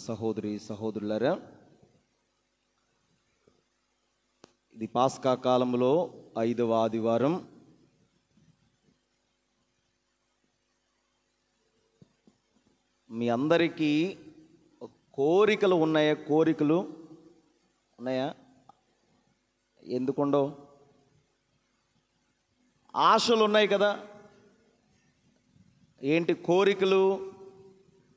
సహోదరి సహోదరులారా, ఇది పాస్కా కాలంలో 5వ ఆదివారం. మీ అందరికీ కోరికలు ఉన్నాయా? కోరికలు ఉన్నాయా? ఎందుకుండవు? ఆశలు ఉన్నాయి కదా. ఏంటి కోరికలు?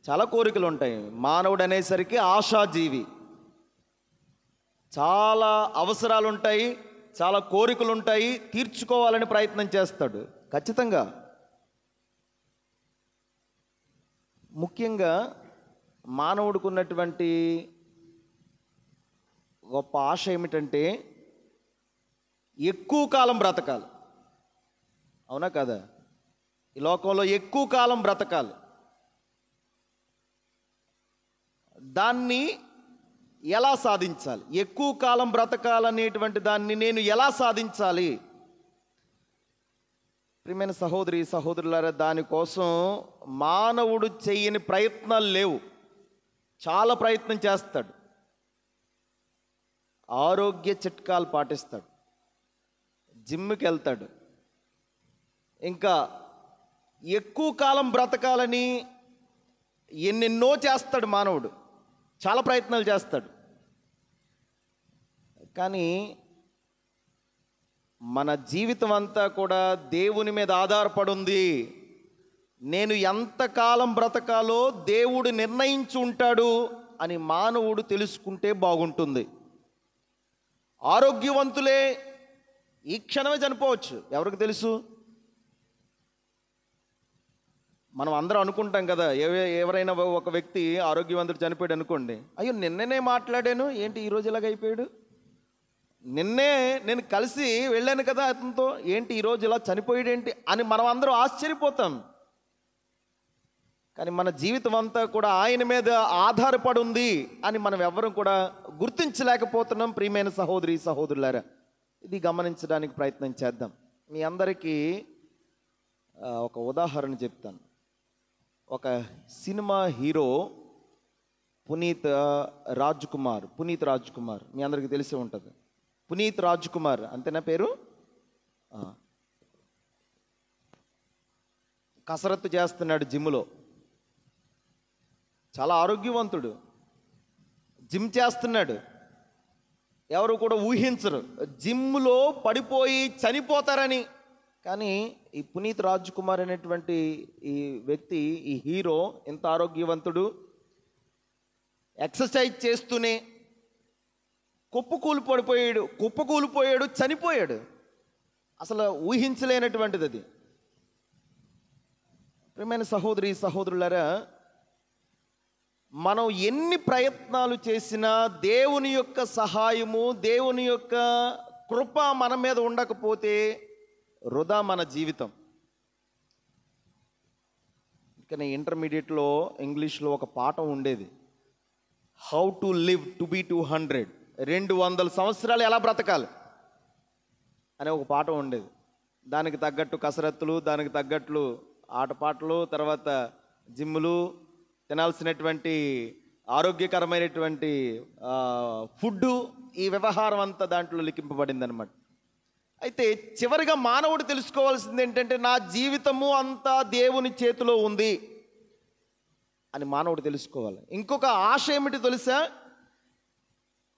చాలా కోరికలు ఉంటాయి. మానవుడు అనేసరికి ఆశాజీవి. చాలా అవసరాలు ఉంటాయి, చాలా కోరికలు ఉంటాయి, తీర్చుకోవాలని ప్రయత్నం చేస్తాడు. ఖచ్చితంగా. ముఖ్యంగా మానవుడికి ఉన్నటువంటి గొప్ప ఆశ ఏమిటంటే ఎక్కువ కాలం బ్రతకాలి. అవునా కదా? ఈ లోకంలో ఎక్కువ కాలం బ్రతకాలి. దాన్ని ఎలా సాధించాలి? ఎక్కువ కాలం బ్రతకాలనేటువంటి దాన్ని నేను ఎలా సాధించాలి? ప్రియమైన సహోదరి సహోదరులారా, దానికోసం మానవుడు చేయని ప్రయత్నాలు లేవు. చాలా ప్రయత్నం చేస్తాడు. ఆరోగ్య చిట్కాలు పాటిస్తాడు, జిమ్కి వెళ్తాడు, ఇంకా ఎక్కువ కాలం బ్రతకాలని ఎన్నెన్నో చేస్తాడు. మానవుడు చాలా ప్రయత్నాలు చేస్తాడు. కానీ మన జీవితం అంతా కూడా దేవుని మీద ఆధారపడి ఉంది. నేను ఎంతకాలం బ్రతకాలో దేవుడు నిర్ణయించి ఉంటాడు అని మానవుడు తెలుసుకుంటే బాగుంటుంది. ఆరోగ్యవంతులే ఈ క్షణమే చనిపోవచ్చు. ఎవరికి తెలుసు? మనం అందరం అనుకుంటాం కదా. ఎవరైనా ఒక వ్యక్తి ఆరోగ్యవంతుడు చనిపోయాడు అనుకోండి, అయ్యో నిన్ననే మాట్లాడాను, ఏంటి ఈరోజు ఇలాగ అయిపోయాడు? నిన్నే నేను కలిసి వెళ్ళాను కదా అతనితో, ఏంటి ఈరోజు ఇలా చనిపోయాడు ఏంటి అని మనం అందరం ఆశ్చర్యపోతాం. కానీ మన జీవితం అంతా కూడా ఆయన మీద ఆధారపడి ఉంది అని మనం ఎవ్వరం కూడా గుర్తించలేకపోతున్నాం. ప్రియమైన సహోదరి సహోదరులారా, ఇది గమనించడానికి ప్రయత్నం చేద్దాం. మీ అందరికీ ఒక ఉదాహరణ చెప్తాను. ఒక సినిమా హీరో పునీత్ రాజ్ కుమార్, మీ అందరికీ తెలిసే ఉంటుంది. పునీత్ రాజ్ కుమార్ అంతేనా పేరు? కసరత్తు చేస్తున్నాడు జిమ్లో. చాలా ఆరోగ్యవంతుడు, జిమ్ చేస్తున్నాడు. ఎవరు కూడా ఊహించరు జిమ్లో పడిపోయి చనిపోతారని. కానీ ఈ పునీత్ రాజ్ కుమార్ అనేటువంటి ఈ వ్యక్తి, ఈ హీరో ఎంత ఆరోగ్యవంతుడు, ఎక్సర్సైజ్ చేస్తూనే కుప్పకూలిపోయాడు, చనిపోయాడు. అసలు ఊహించలేనటువంటిది అది. ప్రియమైన సహోదరి సహోదరులారా, మనం ఎన్ని ప్రయత్నాలు చేసినా దేవుని యొక్క సహాయము, దేవుని యొక్క కృప మన మీద ఉండకపోతే వృధా మన జీవితం. కానీ ఇంటర్మీడియట్లో ఇంగ్లీష్లో ఒక పాఠం ఉండేది, how to live to be 200. 200 సంవత్సరాలు ఎలా బ్రతకాలి అనే ఒక పాఠం ఉండేది. దానికి తగ్గట్టు కసరత్తులు, దానికి తగ్గట్లు ఆటపాటలు, తర్వాత జిమ్ములు, తినాల్సినటువంటి ఆరోగ్యకరమైనటువంటి ఫుడ్డు, ఈ వ్యవహారం అంతా దాంట్లో లిఖింపబడింది అనమాట. అయితే చివరిగా మానవుడు తెలుసుకోవాల్సింది ఏంటంటే, నా జీవితము అంతా దేవుని చేతిలో ఉంది అని మానవుడు తెలుసుకోవాలి. ఇంకొక ఆశ ఏమిటి తెలుసా?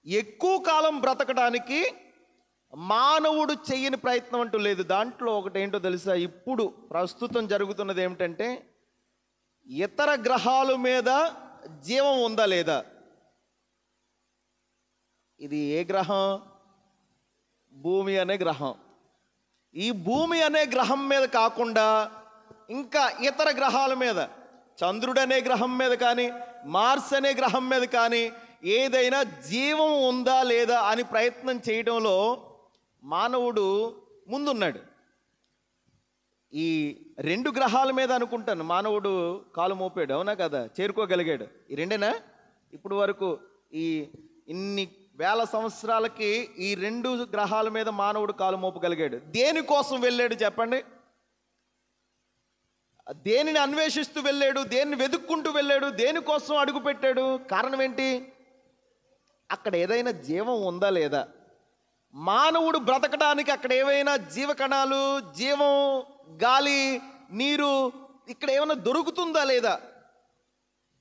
ఎక్కువ కాలం బ్రతకడానికి మానవుడు చెయ్యని ప్రయత్నం అంటూ లేదు. దాంట్లో ఒకటి ఏంటో తెలుసా? ఇప్పుడు ప్రస్తుతం జరుగుతున్నది ఏమిటంటే, ఇతర గ్రహాల మీద జీవం ఉందా లేదా. ఇది ఏ గ్రహం? భూమి అనే గ్రహం. ఈ భూమి అనే గ్రహం మీద కాకుండా ఇంకా ఇతర గ్రహాల మీద, చంద్రుడు అనే గ్రహం మీద కానీ, మార్స్ అనే గ్రహం మీద కానీ ఏదైనా జీవం ఉందా లేదా అని ప్రయత్నం చేయడంలో మానవుడు ముందున్నాడు. ఈ 2 గ్రహాల మీద అనుకుంటాను మానవుడు కాలు మోపాడు. అవునా కదా? చేరుకోగలిగాడు. ఈ 2ఏనా ఇప్పుడు వరకు? ఈ ఇన్ని వేల సంవత్సరాలకి ఈ 2 గ్రహాల మీద మానవుడు కాలు మోపగలిగాడు. దేనికోసం వెళ్ళాడు చెప్పండి? దేనిని అన్వేషిస్తూ వెళ్ళాడు, దేన్ని వెతుక్కుంటూ వెళ్ళాడు, దేనికోసం అడుగు పెట్టాడు? కారణం ఏంటి? అక్కడ ఏదైనా జీవం ఉందా లేదా, మానవుడు బ్రతకడానికి అక్కడ ఏవైనా జీవకణాలు, జీవం, గాలి, నీరు ఇక్కడ ఏమైనా దొరుకుతుందా లేదా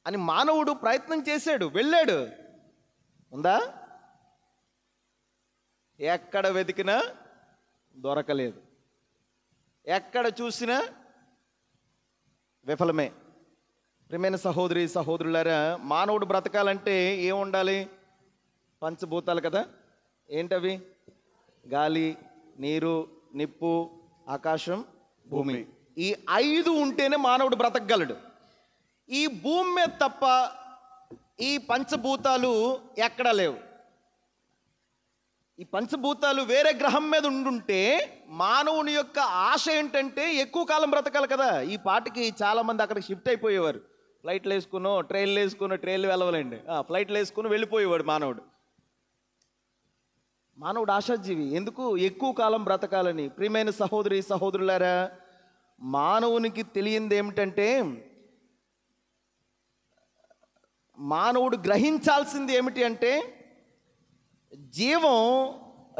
అని మానవుడు ప్రయత్నం చేశాడు, వెళ్ళాడు. ఉందా? ఎక్కడ వెతికినా దొరకలేదు, ఎక్కడ చూసినా విఫలమే. ప్రియమైన సహోదరి సహోదరులారా, మానవుడు బ్రతకాలంటే ఏముండాలి? పంచభూతాలు కదా. ఏంటవి? గాలి, నీరు, నిప్పు, ఆకాశం, భూమి. ఈ 5 ఉంటేనే మానవుడు బ్రతకగలడు. ఈ భూమి మీద తప్ప ఈ పంచభూతాలు ఎక్కడా లేవు. ఈ పంచభూతాలు వేరే గ్రహం మీద ఉండుంటే మానవుని యొక్క ఆశ ఏంటంటే ఎక్కువ కాలం బ్రతకాలి కదా. ఈ పాటికి చాలామంది అక్కడికి షిఫ్ట్ అయిపోయేవారు. ఫ్లైట్లు వేసుకునో, ట్రైన్లు వేసుకునో, ట్రైన్లు వెళ్ళవాలండి, ఫ్లైట్లు వేసుకుని వెళ్ళిపోయేవాడు మానవుడు. మానవుడు ఆశాజీవి. ఎందుకు? ఎక్కువ కాలం బ్రతకాలని. ప్రియమైన సహోదరి సహోదరులారా, మానవునికి తెలియంది ఏమిటంటే, మానవుడు గ్రహించాల్సింది ఏమిటి అంటే, జీవం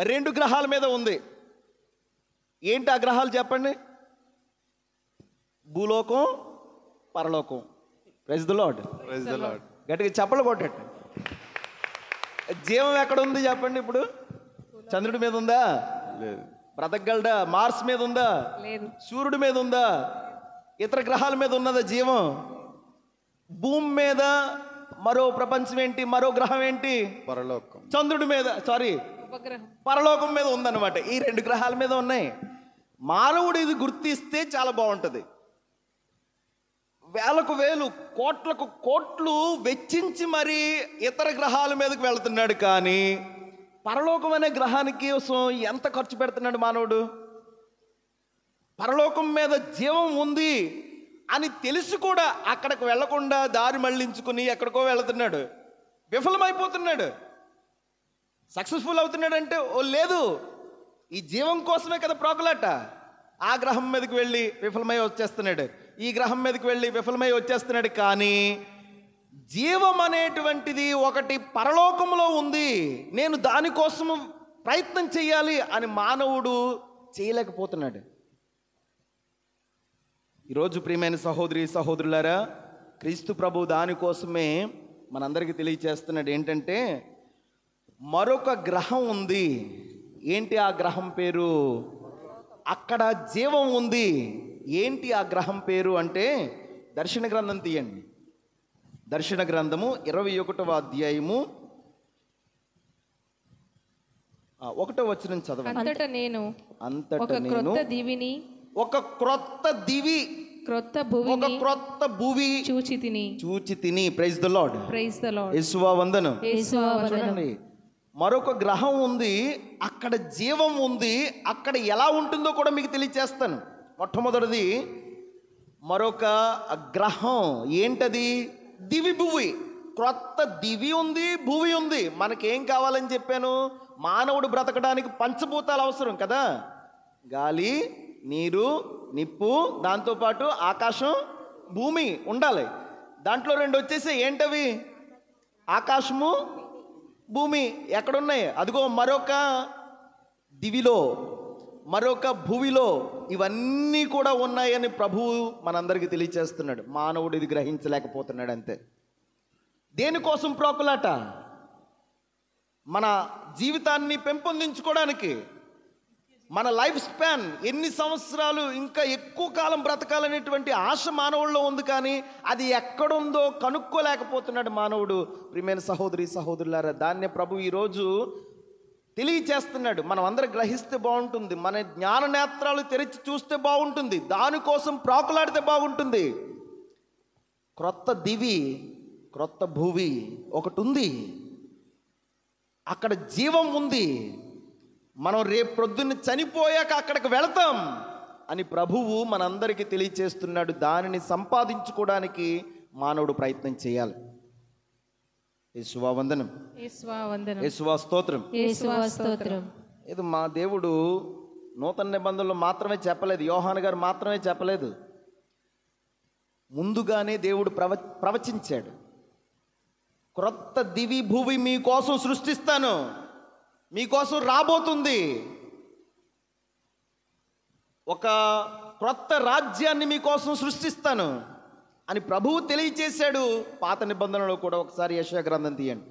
2 గ్రహాల మీద ఉంది. ఏంటి ఆ గ్రహాలు చెప్పండి? భూలోకం, పరలోకం. Praise the lord. Praise the lord. గట్టిగా చప్పలు కొట్టండి. జీవం ఎక్కడ ఉంది చెప్పండి? ఇప్పుడు చంద్రుడి మీద ఉందా? లేదు. బ్రతకగలడా? మార్స్ మీద ఉందా? లేదు. సూర్యుడి మీద ఉందా? ఇతర గ్రహాల మీద ఉన్నదా జీవం? భూమి మీద మరో ప్రపంచం ఏంటి? మరో గ్రహం ఏంటి? పరలోకం. చంద్రుడి మీద, ఉపగ్రహం, పరలోకం మీద ఉందన్నమాట. ఈ 2 గ్రహాల మీద ఉన్నాయి. మానవుడు ఇది గుర్తిస్తే చాలా బాగుంటుంది. వేలకు వేలు, కోట్లకు కోట్లు వెచ్చించి మరి ఇతర గ్రహాల మీదకి వెళ్తున్నాడు. కానీ పరలోకం అనే గ్రహానికి కోసం ఎంత ఖర్చు పెడుతున్నాడు మానవుడు? పరలోకం మీద జీవం ఉంది అని తెలిసి కూడా అక్కడికి వెళ్లకుండా దారి మళ్లించుకుని ఎక్కడికో వెళుతున్నాడు, విఫలమైపోతున్నాడు. సక్సెస్ఫుల్ అవుతున్నాడంటే ఓ లేదు, ఈ జీవం కోసమే కదా ప్రాకులాట. ఆ గ్రహం మీదకి వెళ్ళి విఫలమై వచ్చేస్తున్నాడు, ఈ గ్రహం మీదకి వెళ్ళి విఫలమై వచ్చేస్తున్నాడు. కానీ జీవం అనేటువంటిది ఒకటి పరలోకంలో ఉంది, నేను దానికోసము ప్రయత్నం చేయాలి అని మానవుడు చేయలేకపోతున్నాడు. ఈరోజు ప్రియమైన సహోదరి సహోదరులారా, క్రీస్తు ప్రభు దానికోసమే మనందరికీ తెలియచేస్తున్నాడు. ఏంటంటే మరొక గ్రహం ఉంది. ఏంటి ఆ గ్రహం పేరు? అక్కడ జీవం ఉంది. ఏంటి ఆ గ్రహం పేరు అంటే, దర్శన గ్రంథం తీయండి. దర్శన గ్రంథము 21వ అధ్యాయము 1వ వచనం చదవండి. అంతటా నేను అంతటా నేను క్రొత్త దివిని, ఒక క్రొత్త దివి, క్రొత్త ఒక భూమిని క్రొత్త భూమి చూచి తిని. Praise the lord. Praise the lord. యేసువా వందనం. యేసువా వందనం. చూడండి, మరొక గ్రహం ఉంది, అక్కడ జీవం ఉంది. అక్కడ ఎలా ఉంటుందో కూడా మీకు తెలియచేస్తాను. మొట్టమొదటిది మరొక గ్రహం. ఏంటది? దివి భూమి. క్రొత్త దివి ఉంది, భూమి ఉంది. మనకేం కావాలని చెప్పాను? మానవుడు బ్రతకడానికి పంచభూతాలు అవసరం కదా. గాలి, నీరు, నిప్పు, దాంతోపాటు ఆకాశం, భూమి ఉండాలి. దాంట్లో 2 వచ్చేసి ఏంటవి? ఆకాశము, భూమి. ఎక్కడున్నాయి? అదిగో మరొక దివిలో, మరొక భూమిలో ఇవన్నీ కూడా ఉన్నాయని ప్రభువు మనందరికీ తెలియచేస్తున్నాడు. మానవుడు ఇది గ్రహించలేకపోతున్నాడు అంతే. దేనికోసం ప్రోకులాట? మన జీవితాన్ని పెంపొందించుకోవడానికి. మన లైఫ్ స్పాన్, ఎన్ని సంవత్సరాలు ఇంకా ఎక్కువ కాలం బ్రతకాలనేటువంటి ఆశ మానవుల్లో ఉంది. కానీ అది ఎక్కడుందో కనుక్కోలేకపోతున్నాడు మానవుడు. ప్రియమైన సహోదరి సహోదరులారా, దాన్నే ప్రభు ఈరోజు తెలియచేస్తున్నాడు. మనం అందరం గ్రహిస్తే బాగుంటుంది, మన జ్ఞాన నేత్రాలు తెరిచి చూస్తే బాగుంటుంది, దానికోసం ప్రాకులాడితే బాగుంటుంది. క్రొత్త దివి, క్రొత్త భూమి ఒకటి ఉంది, అక్కడ జీవం ఉంది. మనం రేపు ప్రొద్దున్న చనిపోయాక అక్కడికి వెళతాం అని ప్రభువు మనందరికీ తెలియచేస్తున్నాడు. దానిని సంపాదించుకోవడానికి మానవుడు ప్రయత్నం చేయాలి. యేసువా వందనం. యేసువా వందనం. యేసువా స్తోత్రం. యేసువా స్తోత్రం. ఇది మా దేవుడు నూతన నిబంధనలో మాత్రమే చెప్పలేదు, యోహాను గారు మాత్రమే చెప్పలేదు. ముందుగానే దేవుడు ప్రవచించాడు. క్రొత్త దివి భూమి మీకోసం సృష్టిస్తాను, మీకోసం రాబోతుంది, ఒక క్రొత్త రాజ్యాన్ని మీకోసం సృష్టిస్తాను అని ప్రభువు తెలియచేశాడు. పాత నిబంధనలో కూడా ఒకసారి యెషయా గ్రంథం తీయండి.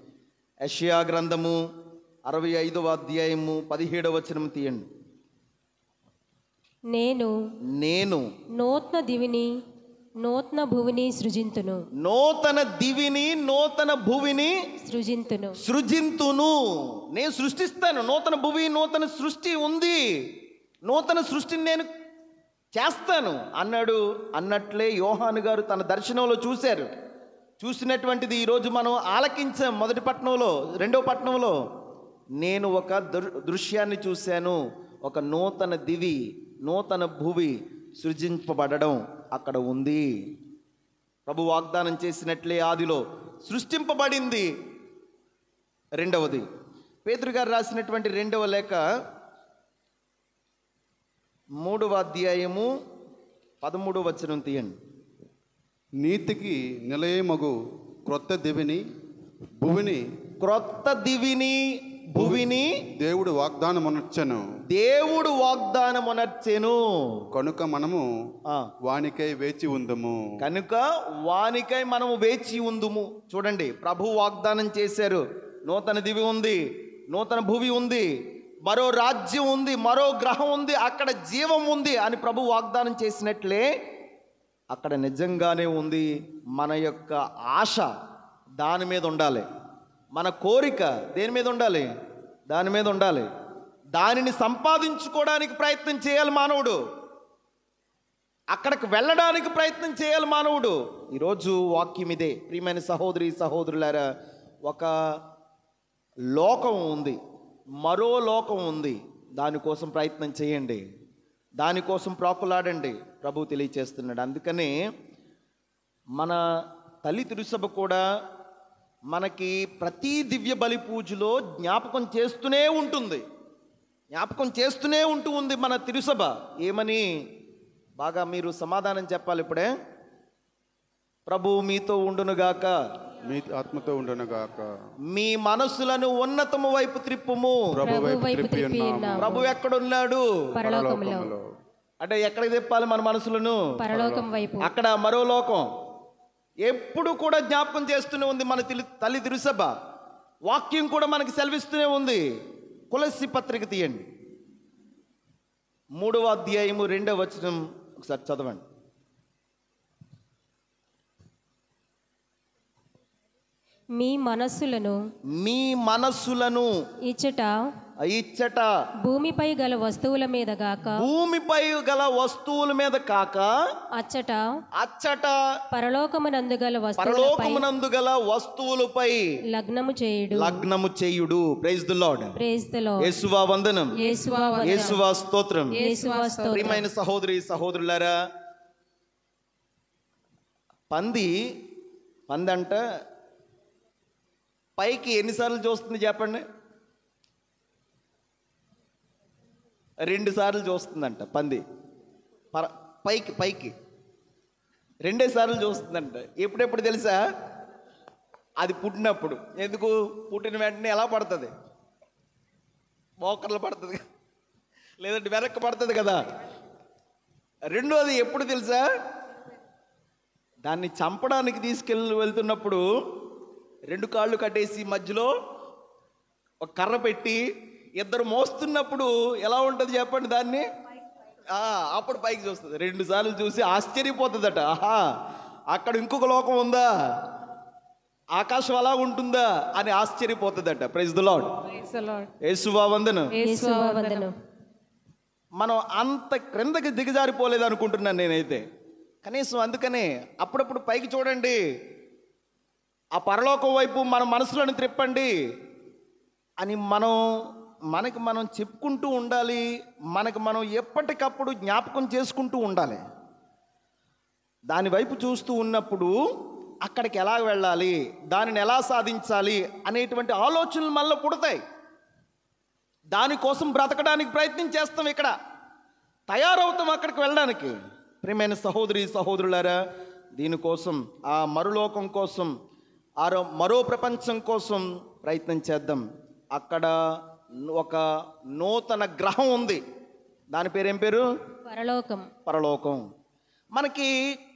యెషయా గ్రంథము 65వ అధ్యాయము 17వ వచనం తీయండి. నేను నూతన దివిని నూతన భువిని సృజింతును. నూతన దివిని నూతన భువిని సృజింతును. నేను సృష్టిస్తాను. నూతన భువి, నూతన సృష్టి ఉంది. నూతన సృష్టిని నేను చేస్తాను అన్నాడు. అన్నట్లే యోహాను గారు తన దర్శనంలో చూశారు. చూసినటువంటిది ఈరోజు మనం ఆలకించాం. మొదటి పట్టణంలో, రెండవ పట్టణంలో నేను ఒక దృశ్యాన్ని చూశాను. ఒక నూతన దివి, నూతన భువి సృజింపబడడం అక్కడ ఉంది. ప్రభు వాగ్దానం చేసినట్లే ఆదిలో సృష్టింపబడింది. రెండవది పేతురు గారు రాసినటువంటి రెండవ లేఖ 3వ అధ్యాయము 13వ వచనం తీయండి. నీతికి నిలయమగు క్రొత్త దివిని భువిని దేవుడు వాగ్దానమునర్చెను. కనుక మనము వానికై వేచి ఉందుము. చూడండి, ప్రభు వాగ్దానం చేశారు. నూతన దివి ఉంది, నూతన భువి ఉంది, మరో రాజ్యం ఉంది, మరో గ్రహం ఉంది, అక్కడ జీవం ఉంది అని ప్రభు వాగ్దానం చేసినట్లే అక్కడ నిజంగానే ఉంది. మన యొక్క ఆశ దాని మీద ఉండాలి. మన కోరిక దేని మీద ఉండాలి? దాని మీద ఉండాలి. దానిని సంపాదించుకోవడానికి ప్రయత్నం చేయాలి మానవుడు. అక్కడికి వెళ్ళడానికి ప్రయత్నం చేయాలి మానవుడు. ఈరోజు వాక్యం ఇదే. ప్రియమైన సహోదరి సహోదరులారా, ఒక లోకం ఉంది, మరో లోకం ఉంది. దానికోసం ప్రయత్నం చేయండి, దానికోసం ప్రాకులాడండి. ప్రభు తెలియచేస్తున్నాడు. అందుకనే మన తల్లి తిరుసభ కూడా మనకి ప్రతి దివ్య బలి పూజలో జ్ఞాపకం చేస్తూనే ఉంటుంది. మన తిరుసభ ఏమని బాగా మీరు సమాధానం చెప్పాలి. ఇప్పుడే ప్రభు మీతో ఉండునుగాక, మీ ఆత్మతో ఉండునుగాక, మీ మనస్సులను ఉన్నతము వైపు త్రిప్పుము. ప్రభు ఎక్కడున్నాడు? పరలోకములో. అంటే ఎక్కడికి తిప్పాలి మన మనసులను? పరలోకం వైపు. అక్కడ మరో లోకం ఎప్పుడు కూడా జ్ఞాపకం చేస్తూనే ఉంది మన తల్లి తిరుసభ. వాక్యం కూడా మనకి సెలవిస్తూనే ఉంది. కొలస్సీ పత్రిక తీయండి, 3వ అధ్యాయము 2వ వచనం ఒకసారి చదవండి. మీ మనస్సులను ఇచ్చట భూమిపై గల వస్తువుల మీద కాక అచ్చట పరలోకమునందు గల వస్తువులపై లగ్నము చేయుడు. Praise the lord. యేసువా వందనం, యేసువా స్తోత్రం. ప్రియమైన సహోదరి సహోదరులారా, పంది అంట పైకి ఎన్నిసార్లు చూస్తుంది చెప్పండి? 2 సార్లు చూస్తుందంట పంది. పైకి 2 సార్లు చూస్తుందంట. ఎప్పుడెప్పుడు తెలుసా? అది పుట్టినప్పుడు. ఎందుకు? పుట్టిన వెంటనే ఎలా పడుతుంది? మోకర్లు పడుతుంది, లేదంటే వెనక్కి పడుతుంది కదా. రెండోది ఎప్పుడు తెలుసా? దాన్ని చంపడానికి వెళ్తున్నప్పుడు 2 కాళ్ళు కట్టేసి మధ్యలో ఒక కర్ర పెట్టి ఇద్దరు మోస్తున్నప్పుడు ఎలా ఉంటుంది చెప్పండి? దాన్ని అప్పుడు పైకి చూస్తుంది. 2 సార్లు చూసి ఆశ్చర్యపోతుందట. ఆహా, అక్కడ ఇంకొక లోకం ఉందా, ఆకాశం అలా ఉంటుందా అని ఆశ్చర్యపోతుందట. Praise the lord. యేసువా వందనం. మనం అంత క్రిందకి దిగజారిపోలేదు అనుకుంటున్నాను నేనైతే. కనీసం అందుకనే అప్పుడప్పుడు పైకి చూడండి, ఆ పరలోకం వైపు మన మనసులను త్రిప్పండి అని మనకి మనం చెప్పుకుంటూ ఉండాలి. మనకు మనం ఎప్పటికప్పుడు జ్ఞాపకం చేసుకుంటూ ఉండాలి. దాని వైపు చూస్తూ ఉన్నప్పుడు అక్కడికి ఎలా వెళ్ళాలి, దానిని ఎలా సాధించాలి అనేటువంటి ఆలోచనలు మనలో పుడతాయి. దానికోసం బ్రతకడానికి ప్రయత్నం చేస్తాం, ఇక్కడ తయారవుతాం అక్కడికి వెళ్ళడానికి. ప్రియమైన సహోదరి సహోదరులారా, దీనికోసం, ఆ మరులోకం కోసం, మరో ప్రపంచం కోసం ప్రయత్నం చేద్దాం. అక్కడ ఒక నూతన గ్రహం ఉంది. దాని పేరు ఏం పేరు? పరలోకం. పరలోకం. మనకి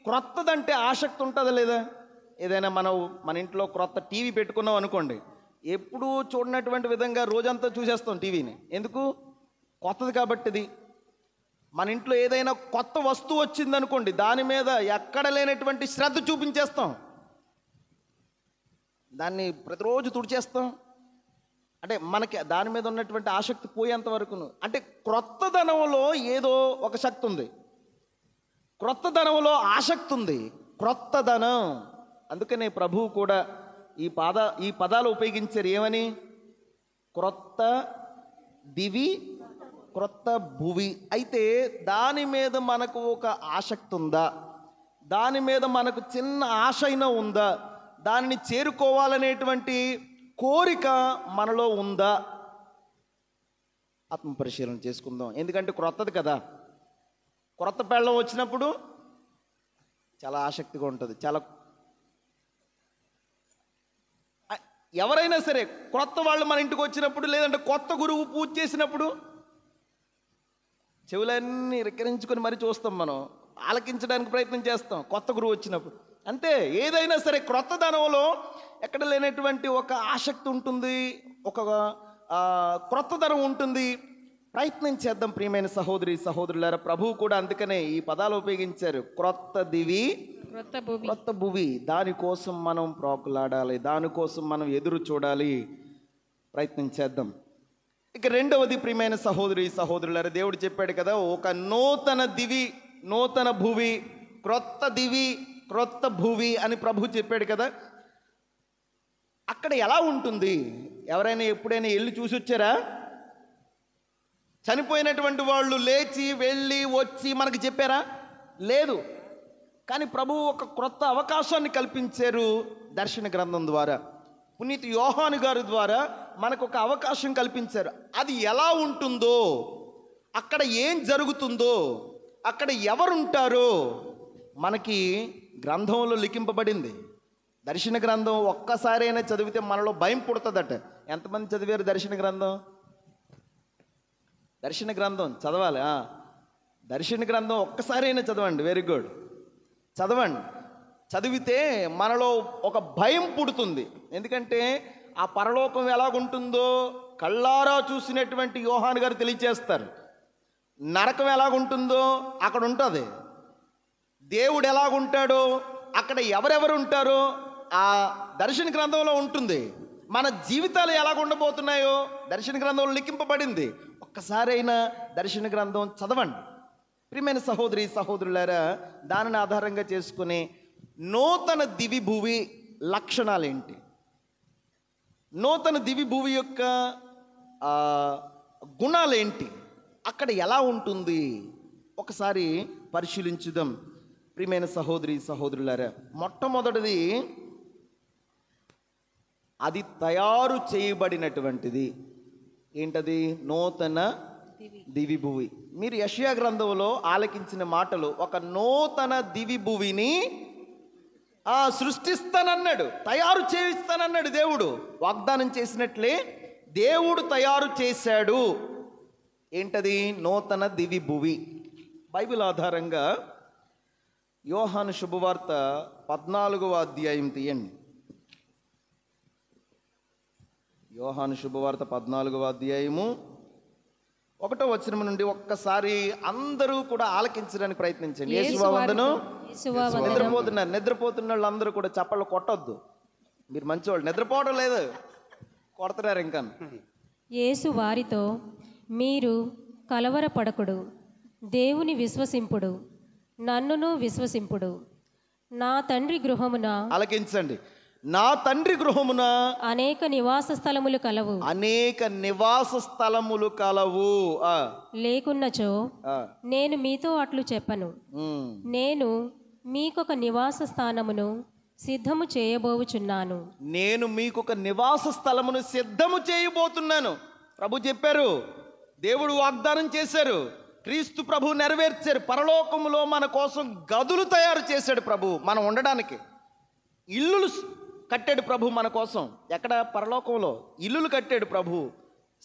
క్రొత్తదంటే ఆసక్తి ఉంటుందా లేదా? ఏదైనా మన ఇంట్లో క్రొత్త టీవీ పెట్టుకున్నాం అనుకోండి, ఎప్పుడూ చూడనటువంటి విధంగా రోజంతా చూసేస్తాం టీవీని. ఎందుకు? కొత్తది కాబట్టిది. మన ఇంట్లో ఏదైనా కొత్త వస్తువు వచ్చిందనుకోండి, దాని మీద ఎక్కడ లేనటువంటి శ్రద్ధ చూపించేస్తాం, దాన్ని ప్రతిరోజు తుడిచేస్తాం. అంటే మనకి దాని మీద ఉన్నటువంటి ఆసక్తి పోయేంత వరకును. అంటే క్రొత్తదనంలో ఏదో ఒక శక్తి ఉంది, క్రొత్తదనంలో ఆసక్తి ఉంది, క్రొత్తదనం. అందుకనే ప్రభువు కూడా ఈ పదాలు ఉపయోగించారు. ఏమని? క్రొత్త దివి, క్రొత్త భువి. అయితే దాని మీద మనకు ఒక ఆసక్తి ఉందా? దాని మీద మనకు చిన్న ఆశ అయినా ఉందా? దానిని చేరుకోవాలనేటువంటి కోరిక మనలో ఉందా? ఆత్మపరిశీలన చేసుకుందాం. ఎందుకంటే క్రొత్తది కదా. క్రొత్త పెళ్ళం వచ్చినప్పుడు చాలా ఆసక్తిగా ఉంటుంది. ఎవరైనా సరే క్రొత్త వాళ్ళు మన ఇంటికి వచ్చినప్పుడు, లేదంటే కొత్త గురువు పూజ చేసినప్పుడు చెవులన్నీ రికరించుకొని మరీ చూస్తాం, మనం ఆలకించడానికి ప్రయత్నం చేస్తాం కొత్త గురువు వచ్చినప్పుడు. అంతే, ఏదైనా సరే క్రొత్తదనంలో ఎక్కడ లేనటువంటి ఒక ఆసక్తి ఉంటుంది, ఒక క్రొత్తదనం ఉంటుంది. ప్రయత్నం చేద్దాం ప్రియమైన సహోదరి సహోదరులారా. ప్రభువు కూడా అందుకనే ఈ పదాలు ఉపయోగించారు. క్రొత్త దివి, క్రొత్త భువి. దానికోసం మనం ప్రాకులాడాలి, దానికోసం మనం ఎదురు చూడాలి. ప్రయత్నం చేద్దాం. ఇక రెండవది ప్రియమైన సహోదరి సహోదరులారా, దేవుడు చెప్పాడు కదా, ఒక నూతన దివి, నూతన భువి, క్రొత్త దివి, క్రొత్త భువి అని ప్రభు చెప్పాడు కదా. అక్కడ ఎలా ఉంటుంది? ఎవరైనా ఎప్పుడైనా వెళ్ళి చూసి వచ్చారా? చనిపోయినటువంటి వాళ్ళు లేచి వెళ్ళి వచ్చి మనకు చెప్పారా? లేదు. కానీ ప్రభువు ఒక క్రొత్త అవకాశాన్ని కల్పించారు దర్శన గ్రంథం ద్వారా. పునీత్ యోహాను గారి ద్వారా మనకు ఒక అవకాశం కల్పించారు. అది ఎలా ఉంటుందో, అక్కడ ఏం జరుగుతుందో, అక్కడ ఎవరుంటారో మనకి గ్రంథంలో లిఖింపబడింది. దర్శన గ్రంథం ఒక్కసారైనా చదివితే మనలో భయం పుడుతుందట. ఎంతమంది చదివారు దర్శన గ్రంథం? దర్శన గ్రంథం చదవాలి. దర్శన గ్రంథం ఒక్కసారైనా చదవండి. వెరీ గుడ్, చదవండి. చదివితే మనలో ఒక భయం పుడుతుంది. ఎందుకంటే ఆ పరలోకం ఎలాగుంటుందో కళ్ళారా చూసినటువంటి యోహాను గారు తెలియచేస్తారు. నరకం ఎలాగుంటుందో అక్కడ ఉంటుంది. దేవుడు ఎలాగుంటాడో, అక్కడ ఎవరెవరు ఉంటారో ఆ దర్శన గ్రంథంలో ఉంటుంది. మన జీవితాలు ఎలాగుండబోతున్నాయో దర్శన గ్రంథంలో లిఖింపబడింది. ఒక్కసారైనా దర్శన గ్రంథం చదవండి ప్రియమైన సహోదరి సహోదరులారా. దానిని ఆధారంగా చేసుకుని నూతన దివి భూమి లక్షణాలేంటి, నూతన దివి భూమి యొక్క గుణాలేంటి, అక్కడ ఎలా ఉంటుంది ఒకసారి పరిశీలించుదాం ప్రియమైన సహోదరి సహోదరులారా. మొట్టమొదటిది, అది తయారు చేయబడినటువంటిది. ఏంటది? నూతన దివి భూమి. మీరు యెషయా గ్రంథంలో ఆలకించిన మాటలు, ఒక నూతన దివి భూమిని సృష్టిస్తానన్నాడు, తయారు చేయిస్తానన్నాడు. దేవుడు వాగ్దానం చేసినట్లే దేవుడు తయారు చేశాడు. ఏంటది? నూతన దివి భూమి. బైబిల్ ఆధారంగా యోహాను శుభవార్త 14వ అధ్యాయం తీయండి. యోహాను శుభవార్త 14వ అధ్యాయము 1వ వచనం నుండి ఒక్కసారి అందరూ కూడా ఆలకించడానికి ప్రయత్నించండి. యేసువందనం. నిద్రపోతున్న వాళ్ళు అందరూ కూడా చప్పళ్ళు కొట్టొద్దు. మీరు మంచివాళ్ళు, నిద్రపోవడం లేదు, కొడుతున్నారు ఇంకా. యేసు వారితో, మీరు కలవరపడకుడు, దేవుని విశ్వసింపుడు, నన్నును విశ్వసింపుడు. నా తండ్రి గృహమున, ఆలకించండి, నా తండ్రి గృహమున అనేక నివాస స్థలములు కలవు, అనేక నివాస స్థలములు కలవు. లేకున్నచో నేను మీతో అట్లు చెప్పను. నేను మీకొక నివాస స్థానమును సిద్ధము చేయబోచున్నాను. నేను మీకొక నివాస స్థలమును సిద్ధము చేయబోతున్నాను. ప్రభు చెప్పారు, దేవుడు వాగ్దానం చేశారు, క్రీస్తు ప్రభు నెరవేర్చారు. పరలోకములో మన కోసం గదులు తయారు చేశాడు ప్రభు, మనం ఉండడానికి ఇల్లులు కట్టాడు ప్రభు మన కోసం. ఎక్కడ? పరలోకంలో ఇల్లులు కట్టాడు ప్రభు,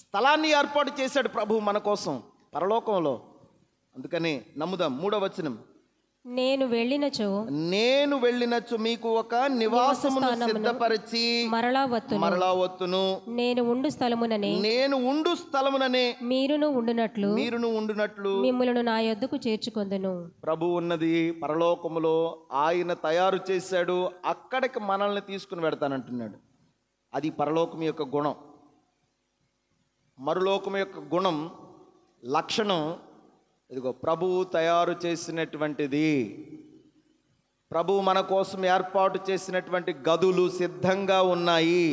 స్థలాన్ని ఏర్పాటు చేశాడు ప్రభు మన కోసం పరలోకంలో. అందుకని నమ్ముదాం. 3వ వచనం, నేను వెళ్ళినచో మీకు ఒక నివాసమును సిద్ధపరిచి మరలా వత్తును. నేను ఉండు స్థలముననే మీరును ఉండునట్లు మిమ్ములను నా యొద్దకు చేర్చుకొందును. ప్రభు ఉన్నది పరలోకములో, ఆయన తయారు చేశాడు, అక్కడికి మనల్ని తీసుకుని వెడతానంటున్నాడు. అది పరలోకం యొక్క గుణం. మరులోకం యొక్క గుణం, లక్షణం ఇదిగో ప్రభువు తయారు చేసినటువంటిది. ప్రభువు మన కోసం ఏర్పాటు చేసినటువంటి గదులు సిద్ధంగా ఉన్నాయి.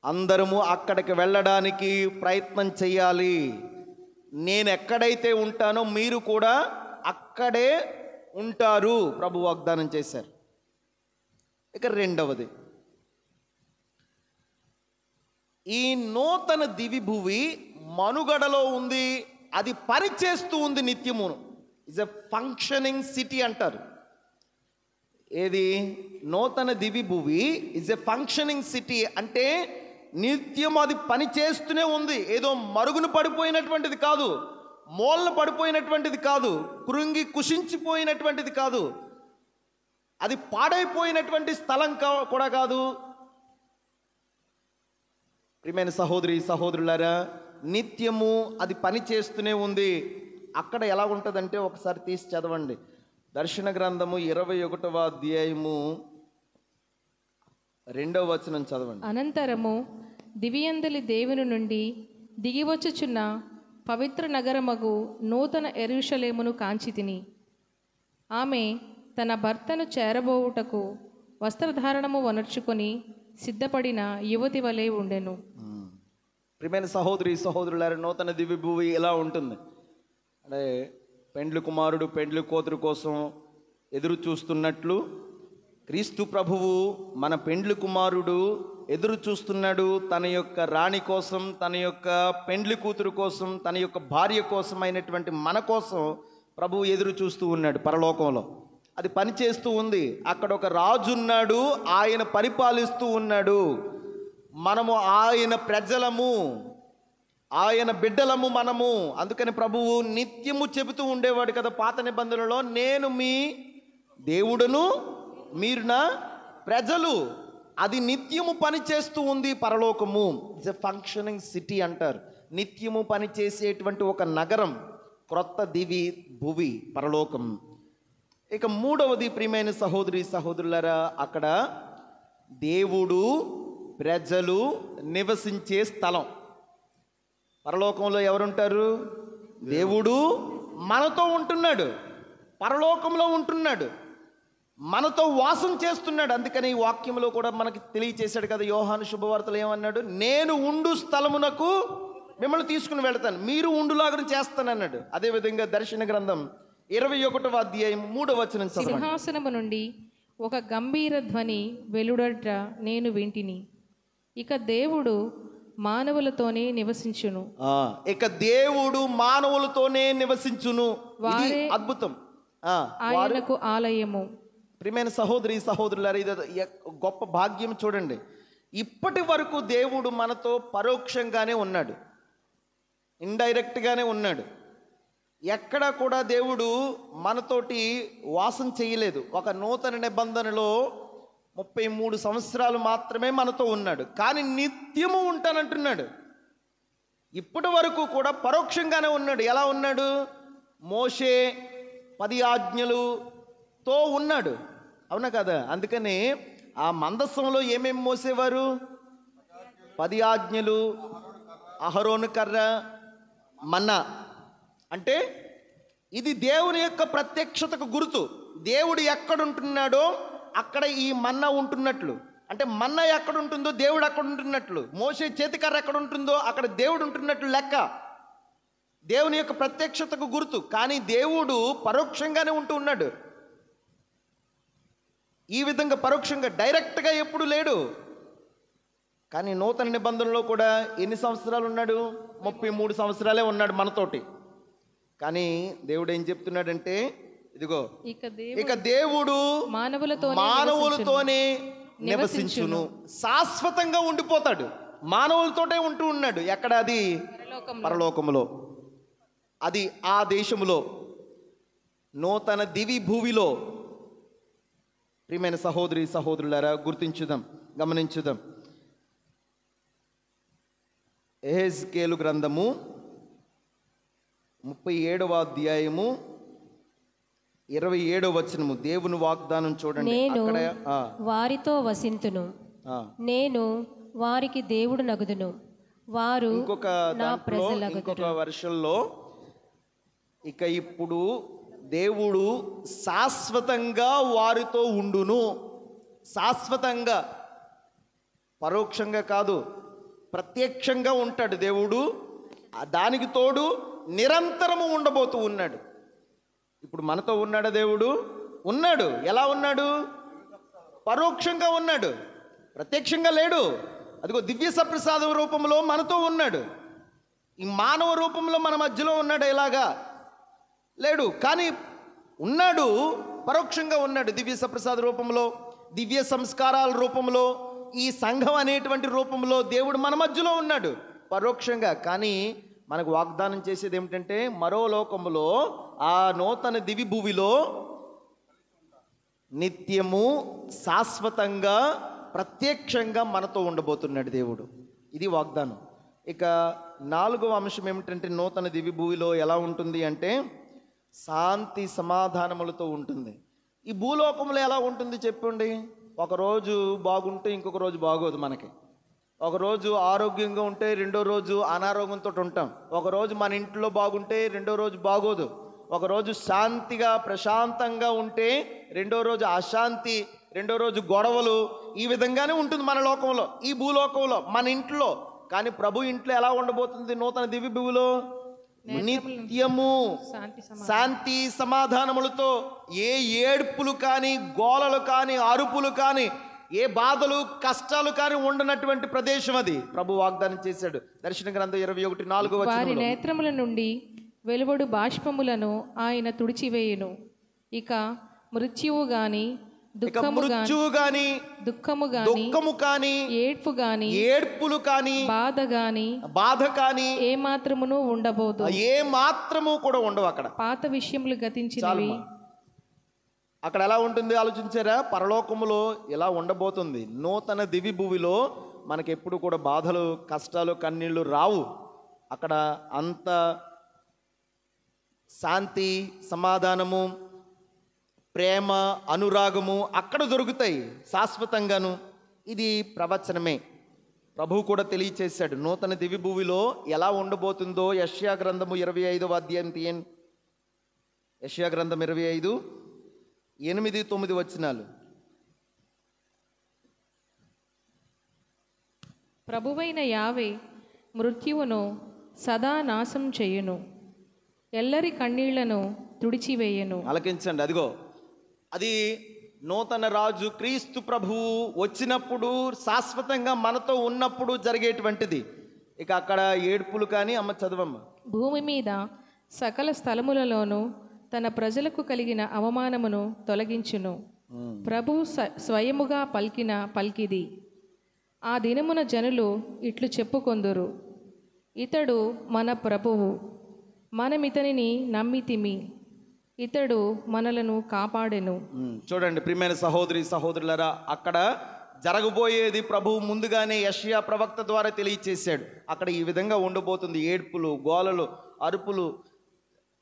అందరము అక్కడికి వెళ్ళడానికి ప్రయత్నం చేయాలి. నేను ఎక్కడైతే ఉంటానో మీరు కూడా అక్కడే ఉంటారు ప్రభు వాగ్దానం చేశారు. ఇక 2వది, ఈ నూతన దివి భువి మనుగడలో ఉంది, అది పనిచేస్తూ ఉంది నిత్యమును. ఇస్ ఎ ఫంక్షనింగ్ సిటీ అంటారు. ఏది? నూతన దివి భువి ఇస్ ఎ ఫంక్షనింగ్ సిటీ అంటే నిత్యం అది పని చేస్తూనే ఉంది. ఏదో మరుగున పడిపోయినటువంటిది కాదు, మూలన పడిపోయినటువంటిది కాదు, కృంగి కుషించిపోయినటువంటిది కాదు, అది పాడైపోయినటువంటి స్థలం కూడా కాదు. ప్రియమైన సహోదరి సహోదరులారా, నిత్యము అది పని చేస్తూనే ఉంది. అక్కడ ఎలా ఉంటుందంటే ఒకసారి తీసి చదవండి. దర్శన గ్రంథము 21వ అధ్యాయము 2వ వచనం చదవండి. అనంతరము దివ్యందలి దేవుని నుండి దిగివచ్చుచున్న పవిత్ర నగరమగు నూతన యెరూషలేమును కాంచితిని. ఆమె తన భర్తను చేరబోవుటకు వస్త్రధారణము వనర్చుకొని సిద్ధపడిన యువతి వలె ఉండెను. ప్రియమైన సహోదరి సహోదరులారా, నూతన దివ్య భూమి ఎలా ఉంటుంది అంటే పెండ్లి కుమారుడు పెండ్లి కూతురు కోసం ఎదురు చూస్తున్నట్లు క్రీస్తు ప్రభువు మన పెండ్లి కుమారుడు ఎదురు చూస్తున్నాడు. తన యొక్క రాణి కోసం, తన యొక్క పెండ్లి కూతురు కోసం, తన యొక్క భార్య కోసం అయినటువంటి మన కోసం ప్రభువు ఎదురు చూస్తూ ఉన్నాడు పరలోకంలో. అది పనిచేస్తూ ఉంది. అక్కడ ఒక రాజు ఉన్నాడు, ఆయన పరిపాలిస్తూ ఉన్నాడు. మనము ఆయన ప్రజలము, ఆయన బిడ్డలము మనము. అందుకని ప్రభువు నిత్యము చెబుతూ ఉండేవాడు కదా పాత నిబంధనలో, నేను మీ దేవుడును, మీరు నా ప్రజలు. అది నిత్యము పని చేస్తూ ఉంది పరలోకము. ఇట్స్ ఎ ఫంక్షనింగ్ సిటీ అంటారు. నిత్యము పని చేసేటువంటి ఒక నగరం, క్రొత్త దివి భువి పరలోకం. ఇక 3వది ప్రియమైన సహోదరి సహోదరులారా, అక్కడ దేవుడు ప్రజలు నివసించే స్థలం. పరలోకంలో ఎవరుంటారు? దేవుడు మనతో ఉంటున్నాడు, పరలోకంలో ఉంటున్నాడు, మనతో వాసం చేస్తున్నాడు. అందుకని ఈ వాక్యంలో కూడా మనకి తెలియచేశాడు కదా, యోహాను శుభవార్తలు ఏమన్నాడు? నేను ఉండు స్థలమునకు మిమ్మల్ని తీసుకుని వెళ్తాను, మీరు ఉండులాగా చేస్తానన్నాడు. అదేవిధంగా దర్శన గ్రంథం 21వ అధ్యాయం 3వ వచనం చదవండి. సింహాసనము నుండి ఒక గంభీర ధ్వని వెలుడట నేను వింటిని. ఇక దేవుడు మానవులతోనే నివసించును. ఇక దేవుడు మానవులతోనే నివసించును. ఇది అద్భుతం. ఆయనకు ఆలయము. ప్రియమైన సహోదరి సహోదరులారా, ఇది గొప్ప భాగ్యం. చూడండి, ఇప్పటి వరకు దేవుడు మనతో పరోక్షంగానే ఉన్నాడు, ఇండైరెక్ట్గానే ఉన్నాడు. ఎక్కడ కూడా దేవుడు మనతోటి వాసం చేయలేదు. ఒక నూతన నిబంధనలో 33 సంవత్సరాలు మాత్రమే మనతో ఉన్నాడు, కానీ నిత్యము ఉంటానంటున్నాడు. ఇప్పటి వరకు కూడా పరోక్షంగానే ఉన్నాడు. ఎలా ఉన్నాడు? మోషే 10 ఆజ్ఞలుతో ఉన్నాడు, అవునా కదా? అందుకని ఆ మందస్సంలో ఏమేమి మోసేవారు? 10 ఆజ్ఞలు, అహరోను కర్ర, మన్నా. అంటే ఇది దేవుని యొక్క ప్రత్యక్షతకు గుర్తు. దేవుడు ఎక్కడుంటున్నాడో అక్కడ ఈ మన్నా ఉంటున్నట్లు. అంటే మన్నా ఎక్కడ ఉంటుందో దేవుడు అక్కడ ఉంటున్నట్లు. మోషే చేతికర్ర ఎక్కడ ఉంటుందో అక్కడ దేవుడు ఉంటున్నట్లు లెక్క. దేవుని యొక్క ప్రత్యక్షతకు గుర్తు. కానీ దేవుడు పరోక్షంగానే ఉంటూ ఉన్నాడు. ఈ విధంగా పరోక్షంగా, డైరెక్ట్గా ఎప్పుడు లేడు. కానీ నూతన నిబంధనలో కూడా ఎన్ని సంవత్సరాలు ఉన్నాడు? 33 సంవత్సరాలే ఉన్నాడు మనతోటి. కానీ దేవుడు ఏం చెప్తున్నాడంటే, ఇదిగో ఇక దేవుడు మానవులతోనే మానవులతోనే నివసించును. శాశ్వతంగా ఉండిపోతాడు, మానవులతోటే ఉంటూ ఉన్నాడు. ఎక్కడ? అది పరలోకములో, అది ఆ దేశములో, నూతన దివి భూమిలో. ప్రియమైన సహోదరి సహోదరులారా, గుర్తించుదాం, గమనించుదాం. యెహెజ్కేలు గ్రంథము 37వ అధ్యాయము 27వ వచనము, దేవుని వాగ్దానం చూడండి. నేను అక్కడ వారితో వసింతును, నేను వారికి దేవుడు నగుదును, వారు నా ప్రజలగుదురు. ఇంకొక వర్షంలో ఇక ఇప్పుడు దేవుడు శాశ్వతంగా వారితో ఉండును. శాశ్వతంగా, పరోక్షంగా కాదు, ప్రత్యక్షంగా ఉంటాడు దేవుడు. దానికి తోడు నిరంతరము ఉండబోతూ ఉన్నాడు. ఇప్పుడు మనతో ఉన్నాడు దేవుడు, ఉన్నాడు. ఎలా ఉన్నాడు? పరోక్షంగా ఉన్నాడు, ప్రత్యక్షంగా లేడు. అదిగో దివ్య సప్రసాద రూపంలో మనతో ఉన్నాడు. ఈ మానవ రూపంలో మన మధ్యలో ఉన్నాడు, ఎలాగా లేడు, కానీ ఉన్నాడు, పరోక్షంగా ఉన్నాడు. దివ్య సప్రసాద రూపంలో, దివ్య సంస్కారాల రూపంలో, ఈ సంఘం అనేటువంటి రూపంలో దేవుడు మన మధ్యలో ఉన్నాడు పరోక్షంగా. కానీ మనకు వాగ్దానం చేసేది ఏమిటంటే, మరో లోకములో, ఆ నూతన దివి భూమిలో నిత్యము శాశ్వతంగా ప్రత్యక్షంగా మనతో ఉండబోతున్నాడు దేవుడు. ఇది వాగ్దానం. ఇక 4వ అంశం ఏమిటంటే, నూతన దివి భూమిలో ఎలా ఉంటుంది అంటే, శాంతి సమాధానములతో ఉంటుంది. ఈ భూలోకంలో ఎలా ఉంటుంది చెప్పండి? ఒకరోజు బాగుంటే ఇంకొక రోజు బాగోదు మనకి. ఒకరోజు ఆరోగ్యంగా ఉంటే రెండో రోజు అనారోగ్యంతో ఉంటాం. ఒకరోజు మన ఇంట్లో బాగుంటే రెండో రోజు బాగోదు. ఒకరోజు శాంతిగా ప్రశాంతంగా ఉంటే రెండో రోజు అశాంతి, రెండో రోజు గొడవలు. ఈ విధంగానే ఉంటుంది మన లోకంలో, ఈ భూలోకంలో, మన ఇంట్లో. కానీ ప్రభు ఇంట్లో ఎలా ఉండబోతుంది? నూతన దివ్య భూమిలో నిత్యము శాంతి సమాధానములతో, ఏ ఏడ్పులు కానీ, గోలలు కానీ, అరుపులు కానీ, ఏ బాధలు కష్టాలు కానీ ఉండనటువంటి ప్రదేశం అది ప్రభు వాగ్దానం చేశాడు. దర్శన గ్రంథం 21:4 వారి నేత్రముల నుండి వెలువడు బాష్పములను ఆయన తుడిచివేయును. ఇక మృత్యువు గాని, దుఃఖము గాని, ఏడ్పులు కానీ, బాధ కానీ ఏ మాత్రమును ఉండబోదు. ఏ మాత్రము కూడా ఉండవు. అక్కడ పాత విషయములు గతించినవి. అక్కడ ఎలా ఉంటుంది ఆలోచించారా? పరలోకములో ఎలా ఉండబోతుంది. నూతన దివి భూమిలో మనకి ఎప్పుడు కూడా బాధలు, కష్టాలు, కన్నీళ్లు రావు. అక్కడ అంత శాంతి, సమాధానము, ప్రేమ, అనురాగము అక్కడ దొరుకుతాయి శాశ్వతంగాను. ఇది ప్రవచనమే. ప్రభువు కూడా తెలియచేశాడు నూతన దివి భూమిలో ఎలా ఉండబోతుందో. యెషయా గ్రంథము 25వ అధ్యాయం తీయండి. యెషయా గ్రంథం 25, 8, 9 వచనాలు. ప్రభువైన యావే మృత్యువును సదా నాశం చేయును, ఎల్లరి కన్నీళ్లను తుడిచివేయను. ఆలకించండి. అదిగో అది నూతన రాజు క్రీస్తు ప్రభువు వచ్చినప్పుడు, శాశ్వతంగా మనతో ఉన్నప్పుడు జరిగేటువంటిది. ఇక అక్కడ ఏడ్పులు కానీ, అమ్మ చదవమ్మ. భూమి మీద సకల స్థలములలోనూ తన ప్రజలకు కలిగిన అవమానమును తొలగించును. ప్రభువు స్వయముగా పలికిన పల్కిది. ఆ దినమున జనులు ఇట్లు చెప్పుకొందురు, ఇతడు మన ప్రభువు, మనమితనిని నమ్మితిమి, ఇతడు మనలను కాపాడెను. చూడండి ప్రియమైన సహోదరి సహోదరులారా, అక్కడ జరగబోయేది ప్రభువు ముందుగానే యెషయా ప్రవక్త ద్వారా తెలియచేశాడు. అక్కడ ఈ విధంగా ఉండబోతుంది. ఏడ్పులు, గోలలు, అరుపులు,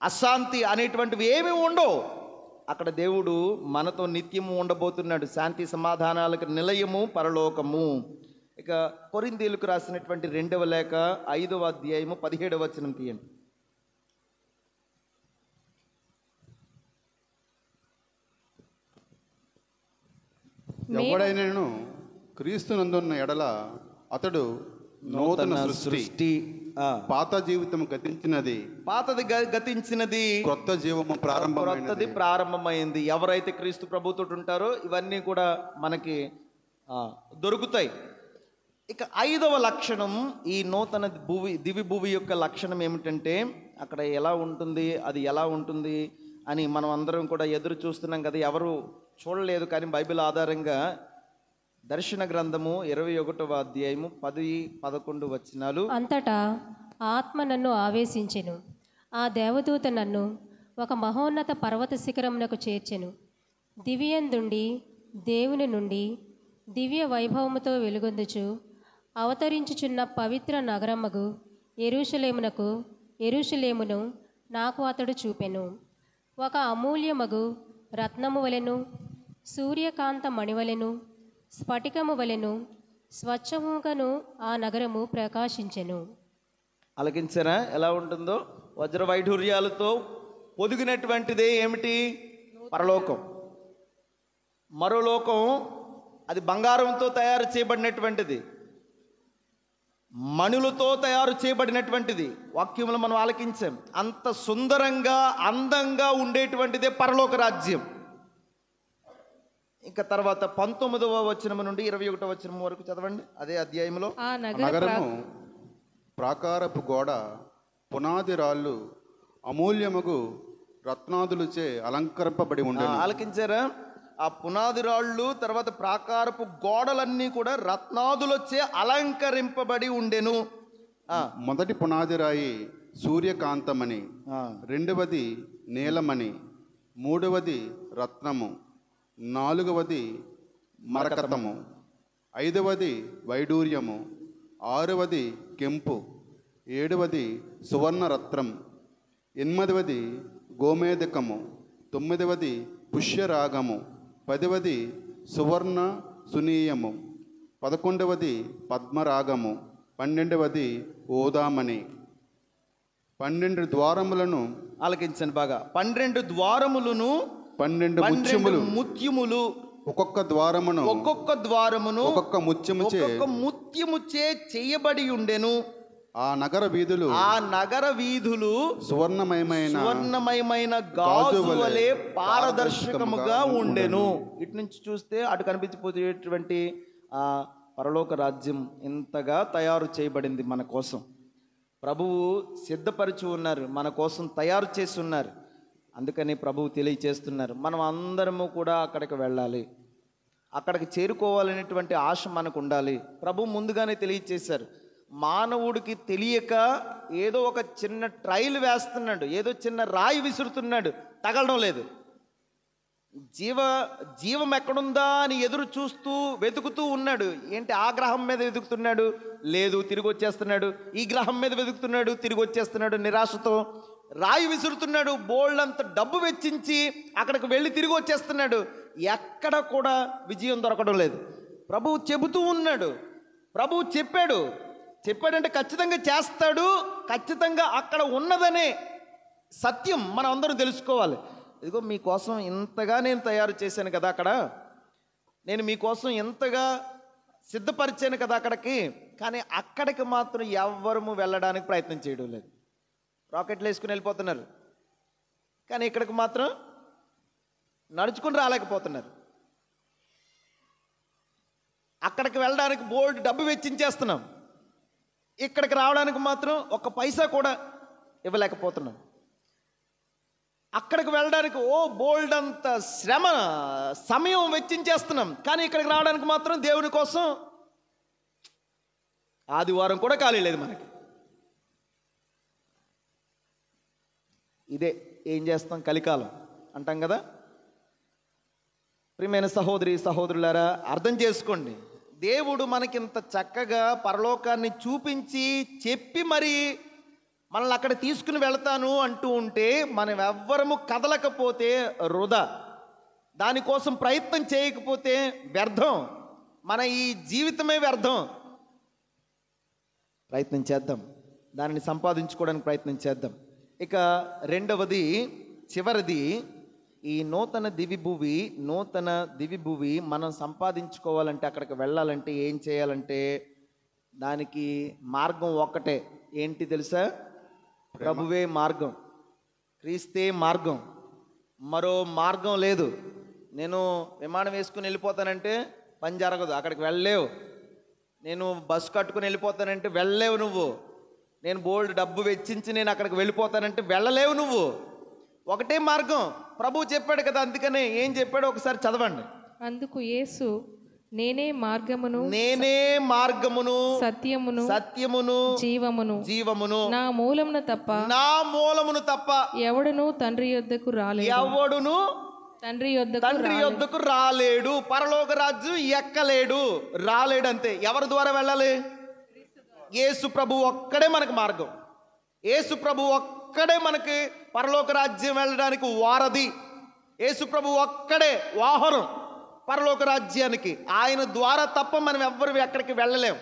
అశాంతి అనేటువంటివి ఏమీ ఉండవు. అక్కడ దేవుడు మనతో నిత్యము ఉండబోతున్నాడు. శాంతి సమాధానాలకు నిలయము పరలోకము. ఇక కొరింథీయులకు రాసినటువంటి 2వ లేఖ 5వ అధ్యాయము 17వ వచనం తీయండి. ఎవడైనను క్రీస్తునందున్న ఎడల అతడు నూతన సృష్టి, పాత జీవితం గతించినది, పాతది గతించినది, క్రొత్త జీవము ప్రారంభమైంది. ఎవరైతే క్రీస్తు ప్రభుతో ఉంటారో ఇవన్నీ కూడా మనకి దొరుకుతాయి. ఇక 5వ లక్షణం, ఈ నూతన దివి భూమి యొక్క లక్షణం ఏమిటంటే, అక్కడ ఎలా ఉంటుంది, అది ఎలా ఉంటుంది అని మనం అందరం కూడా ఎదురు చూస్తున్నాం కదా. ఎవరు చూడలేదు, కానీ బైబిల్ ఆధారంగా దర్శన గ్రంథము 21వ అధ్యాయము 10-11 వచనాలు. అంతటా ఆత్మ నన్ను ఆవేశించెను. ఆ దేవదూత నన్ను ఒక మహోన్నత పర్వత శిఖరమునకు చేర్చెను. దివ్యందుండి దేవుని నుండి దివ్య వైభవముతో వెలుగొందుచు అవతరించుచున్న పవిత్ర నగరమగు యెరూషలేమును నాకు అతడు చూపెను. ఒక అమూల్యమగు రత్నము వలెను, సూర్యకాంత మణివలెను, స్ఫటికము వలెను స్వచ్ఛముగాను ఆ నగరము ప్రకాశించెను. ఆలకించారా ఎలా ఉంటుందో? వజ్ర వైఢూర్యాలతో పొదిగినటువంటిదే ఏమిటి? పరలోకం. మరో లోకం అది బంగారంతో తయారు చేయబడినటువంటిది, మణులతో తయారు చేయబడినటువంటిది. వాక్యములు మనం ఆలకించాం. అంత సుందరంగా అందంగా ఉండేటువంటిదే పరలోక రాజ్యం. ఇంకా తర్వాత 19వ వచనం నుండి 21వ వచనం వరకు చదవండి అదే అధ్యాయంలో. ఆ నగరము ప్రాకారపు గోడ, పునాది రాళ్ళు అమూల్యముగు రత్నాదులచే అలంకరింపబడి ఉండెను. ఆలకించారా? ఆ పునాది రాళ్ళు, తర్వాత ప్రాకారపు గోడలన్నీ కూడా రత్నాదులచే అలంకరింపబడి ఉండెను. మొదటి పునాది రాయి సూర్యకాంతమణి, రెండవది నీలమణి, మూడవది రత్నము, నాలుగవది మరకతము, ఐదవది వైడూర్యము, ఆరవది కెంపు, ఏడవది సువర్ణరత్నం, ఎనిమిదవది గోమేదకము, తొమ్మిదవది పుష్యరాగము, 10వది సువర్ణ సునీయము, 11వది పద్మరాగము, 12వది ఓదామణి. 12 ద్వారములను ఆలకించండి బాగా. 12 ద్వారములను, 12 ముత్యములు, ఒక్కొక్క ద్వారమును ఒక్కొక్క ముత్యముచే చేయబడి ఉండెను. ఆ నగర వీధులు సువర్ణమయమైన గాజు వలె పారదర్శకముగా ఉండెను. ఇటు నుంచి చూస్తే అటు కనిపించిపోయేటువంటి ఆ పరలోక రాజ్యం ఇంతగా తయారు చేయబడింది మన కోసం. ప్రభువు సిద్ధపరిచి ఉన్నారు, మన కోసం తయారు చేసి ఉన్నారు. అందుకని ప్రభువు తెలియచేస్తున్నారు, మనం అందరము కూడా అక్కడికి వెళ్ళాలి, అక్కడికి చేరుకోవాలనేటువంటి ఆశ మనకు ఉండాలి. ప్రభువు ముందుగానే తెలియచేశారు. మానవుడికి తెలియక ఏదో ఒక చిన్న ట్రైల్ వేస్తున్నాడు, ఏదో చిన్న రాయి విసురుతున్నాడు, తగలడం లేదు. జీవం ఎక్కడుందా అని ఎదురు చూస్తూ వెతుకుతూ ఉన్నాడు. ఏంటి ఆ గ్రహం మీద వెతుకుతున్నాడు, లేదు తిరిగి వచ్చేస్తున్నాడు. ఈ గ్రహం మీద వెతుకుతున్నాడు, తిరిగి వచ్చేస్తున్నాడు. నిరాశతో రాయి విసురుతున్నాడు, బోల్డంత డబ్బు వెచ్చించి అక్కడికి వెళ్ళి తిరిగి వచ్చేస్తున్నాడు. ఎక్కడ కూడా విజయం దొరకడం లేదు. ప్రభువు చెబుతూ ఉన్నాడు, ప్రభువు చెప్పాడంటే ఖచ్చితంగా చేస్తాడు. ఖచ్చితంగా అక్కడ ఉన్నదనే సత్యం మనం అందరం తెలుసుకోవాలి. ఇదిగో మీకోసం ఇంతగా నేను తయారు చేశాను కదా, అక్కడ నేను మీకోసం ఎంతగా సిద్ధపరిచాను కదా అక్కడికి. కానీ అక్కడికి మాత్రం ఎవ్వరము వెళ్ళడానికి ప్రయత్నం చేయడం లేదు. రాకెట్లు వేసుకుని వెళ్ళిపోతున్నారు, కానీ ఇక్కడికి మాత్రం నడుచుకుని రాలేకపోతున్నారు. అక్కడికి వెళ్ళడానికి బోల్డ్ డబ్బు వెచ్చించేస్తున్నాం, ఇక్కడికి రావడానికి మాత్రం ఒక్క పైసా కూడా ఇవ్వలేకపోతున్నాం. అక్కడికి వెళ్ళడానికి బోల్డ్ అంత శ్రమ సమయం వెచ్చించేస్తున్నాం, కానీ ఇక్కడికి రావడానికి మాత్రం దేవుని కోసం ఆదివారం కూడా ఖాళీ లేదు మనకి. ఇదే ఏం చేస్తాం, కలికాలం అంటాం కదా. ప్రియమైన సహోదరి సహోదరులారా, అర్థం చేసుకోండి. దేవుడు మనకింత చక్కగా పరలోకాన్ని చూపించి చెప్పి మరి మనల్ని అక్కడ తీసుకుని వెళ్తాను అంటూ ఉంటే మనం ఎవ్వరము కదలకపోతే వృధా, దానికోసం ప్రయత్నం చేయకపోతే వ్యర్థం, మన ఈ జీవితమే వ్యర్థం. ప్రయత్నం చేద్దాం, దానిని సంపాదించుకోవడానికి ప్రయత్నం చేద్దాం. ఇక రెండవది, చివరిది, ఈ నూతన దివిభువి మనం సంపాదించుకోవాలంటే, అక్కడికి వెళ్ళాలంటే ఏం చేయాలంటే దానికి మార్గం ఒక్కటే. ఏంటి తెలుసా? ప్రభువే మార్గం, క్రీస్తే మార్గం, మరో మార్గం లేదు. నేను విమానం వేసుకుని వెళ్ళిపోతానంటే పని జరగదు, అక్కడికి వెళ్ళలేవు. నేను బస్సు కట్టుకుని వెళ్ళిపోతానంటే వెళ్ళలేవు నువ్వు. నేను బోల్డ్ డబ్బు వెచ్చించి నేను అక్కడికి వెళ్ళిపోతానంటే వెళ్ళలేవు నువ్వు. ఒకటే మార్గం ప్రభువు చెప్పాడు కదా, అందుకనే ఏం చెప్పాడో ఒకసారి చదవండి. అందుకు యేసు, నేనే మార్గమును సత్యమును జీవమును నా మూలమును తప్ప ఎవడును తండ్రి యొద్దకు రాలేడు, పరలోక రాజ్యం ఎక్కలేడు, రాలేడు అంతే. ఎవరి ద్వారా వెళ్ళాలి? యేసు ప్రభు ఒక్కడే మనకు మార్గం. యేసు ప్రభు ఒక్కడే మనకి పరలోక రాజ్యం వెళ్ళడానికి వారధి. యేసు ప్రభు ఒక్కడే వాహనం పరలోక రాజ్యానికి. ఆయన ద్వారా తప్ప మనం ఎవ్వరు ఎక్కడికి వెళ్ళలేం.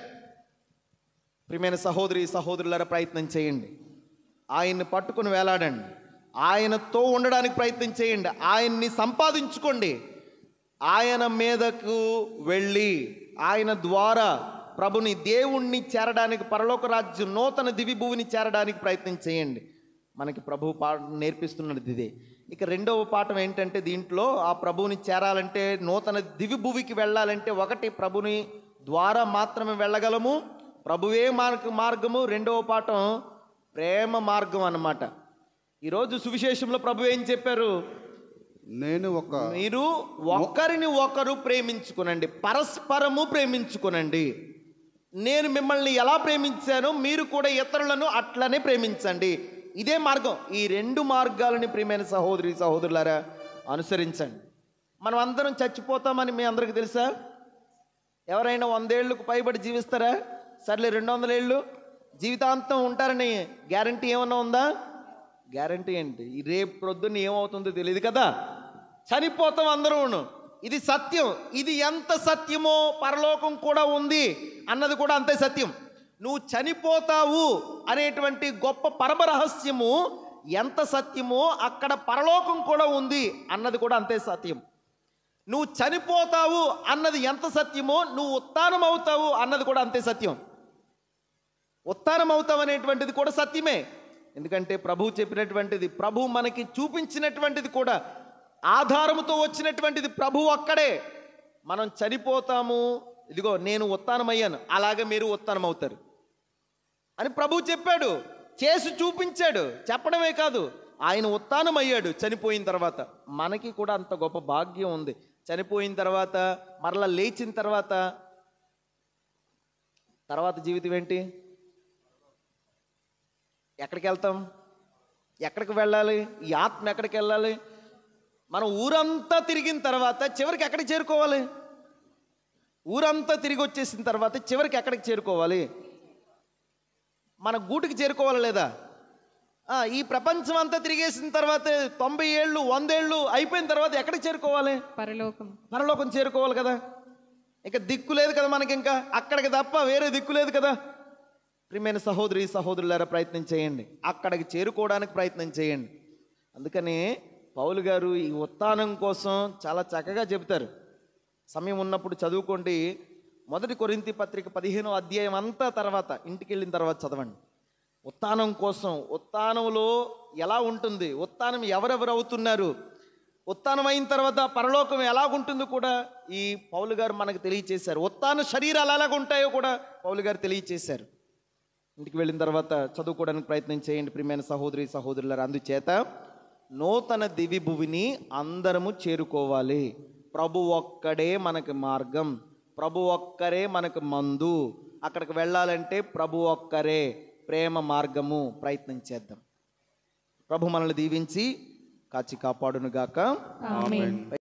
ప్రియమైన సహోదరి సహోదరులారా, ప్రయత్నం చేయండి. ఆయన్ని పట్టుకుని వేలాడండి. ఆయనతో ఉండడానికి ప్రయత్నం చేయండి. ఆయన్ని సంపాదించుకోండి. ఆయన మీదకు వెళ్ళి ఆయన ద్వారా ప్రభుని దేవుణ్ణి చేరడానికి, పరలోక రాజ్యం నూతన దివి భూమిని చేరడానికి ప్రయత్నం చేయండి. మనకి ప్రభు నేర్పిస్తున్నది ఇదే. ఇక రెండవ పాఠం ఏంటంటే, దీంట్లో ఆ ప్రభువుని చేరాలంటే, నూతన దివి భూమికి వెళ్ళాలంటే, ఒకటి ప్రభుని ద్వారా మాత్రమే వెళ్ళగలము, ప్రభువే మనకు మార్గము. రెండవ పాఠం ప్రేమ మార్గం అన్నమాట. ఈరోజు సువిశేషంలో ప్రభు ఏం చెప్పారు? మీరు ఒకరిని ఒకరు ప్రేమించుకునండి, పరస్పరము ప్రేమించుకునండి. నేను మిమ్మల్ని ఎలా ప్రేమించానో మీరు కూడా ఇతరులను అట్లనే ప్రేమించండి. ఇదే మార్గం. ఈ రెండు మార్గాలని ప్రియమైన సహోదరి సహోదరులారా అనుసరించండి. మనం అందరం చచ్చిపోతామని మీ అందరికీ తెలుసా? ఎవరైనా 100 ఏళ్ళకు పైబడి జీవిస్తారా? సర్లే 200 ఏళ్ళు జీవితాంతం ఉంటారని గ్యారంటీ ఏమన్నా ఉందా? గ్యారంటీ ఏంటి? రేపు ప్రొద్దున్న ఏమవుతుందో తెలియదు కదా. చనిపోతాం అందరూ. ఇది సత్యం. ఇది ఎంత సత్యమో పరలోకం కూడా ఉంది అన్నది కూడా అంతే సత్యం. నువ్వు చనిపోతావు అనేటువంటి గొప్ప పరమ రహస్యము ఎంత సత్యమో అక్కడ పరలోకం కూడా ఉంది అన్నది కూడా అంతే సత్యం. నువ్వు చనిపోతావు అన్నది ఎంత సత్యమో నువ్వు ఉత్థానం అవుతావు అన్నది కూడా అంతే సత్యం. ఉత్థానం అవుతావు అనేటువంటిది కూడా సత్యమే. ఎందుకంటే ప్రభువు చెప్పినటువంటిది, ప్రభు మనకి చూపించినటువంటిది కూడా ఆధారముతో వచ్చినటువంటిది ప్రభువు అక్కడే. మనం చనిపోతాము, ఇదిగో నేను ఉత్థానమయ్యాను, అలాగే మీరు ఉత్థానం అవుతారు అని ప్రభువు చెప్పాడు, చేసి చూపించాడు. చెప్పడమే కాదు, ఆయన ఉత్థానం అయ్యాడు చనిపోయిన తర్వాత. మనకి కూడా అంత గొప్ప భాగ్యం ఉంది. చనిపోయిన తర్వాత మరలా లేచిన తర్వాత జీవితం ఏంటి? ఎక్కడికి వెళ్తాం? ఎక్కడికి వెళ్ళాలి? ఈ ఆత్మ ఎక్కడికి వెళ్ళాలి? మనం ఊరంతా తిరిగిన తర్వాత చివరికి ఎక్కడికి చేరుకోవాలి? ఊరంతా తిరిగి వచ్చేసిన తర్వాత చివరికి ఎక్కడికి చేరుకోవాలి? మన గూటికి చేరుకోవాలి లేదా? ఈ ప్రపంచం అంతా తిరిగేసిన తర్వాత 90 ఏళ్ళు 100 ఏళ్ళు అయిపోయిన తర్వాత ఎక్కడికి చేరుకోవాలి? పరలోకం చేరుకోవాలి కదా. ఇక దిక్కు లేదు కదా మనకి, ఇంకా అక్కడికి తప్ప వేరే దిక్కు లేదు కదా. ప్రియమైన సహోదరి సహోదరులారా, ప్రయత్నం చేయండి, అక్కడికి చేరుకోవడానికి ప్రయత్నం చేయండి. అందుకని పౌలు గారు ఈ ఉత్థానం కోసం చాలా చక్కగా చెబుతారు. సమయం ఉన్నప్పుడు చదువుకోండి. 1 కొరింథీ పత్రిక 15వ అధ్యాయం అంతా తర్వాత ఇంటికి వెళ్ళిన తర్వాత చదవండి. ఉత్థానం కోసం, ఉత్థానంలో ఎలా ఉంటుంది, ఉత్థానం ఎవరెవరు అవుతున్నారు, ఉత్థానం అయిన తర్వాత పరలోకం ఎలాగుంటుందో కూడా ఈ పౌలు గారు మనకు తెలియచేశారు. ఉత్థాన శరీరాలు ఎలాగుంటాయో కూడా పౌలు గారు తెలియచేశారు. ఇంటికి వెళ్ళిన తర్వాత చదువుకోవడానికి ప్రయత్నం చేయండి ప్రియమైన సహోదరి సహోదరులారా. అందుచేత నూతన దివి భువిని అందరము చేరుకోవాలి. ప్రభు ఒక్కడే మనకు మార్గం, ప్రభు ఒక్కరే మనకు మందు. అక్కడికి వెళ్ళాలంటే ప్రభు ఒక్కరే ప్రేమ మార్గము. ప్రయత్నం చేద్దాం. ప్రభు మనల్ని దీవించి కాచి కాపాడునుగాక. ఆమేన్.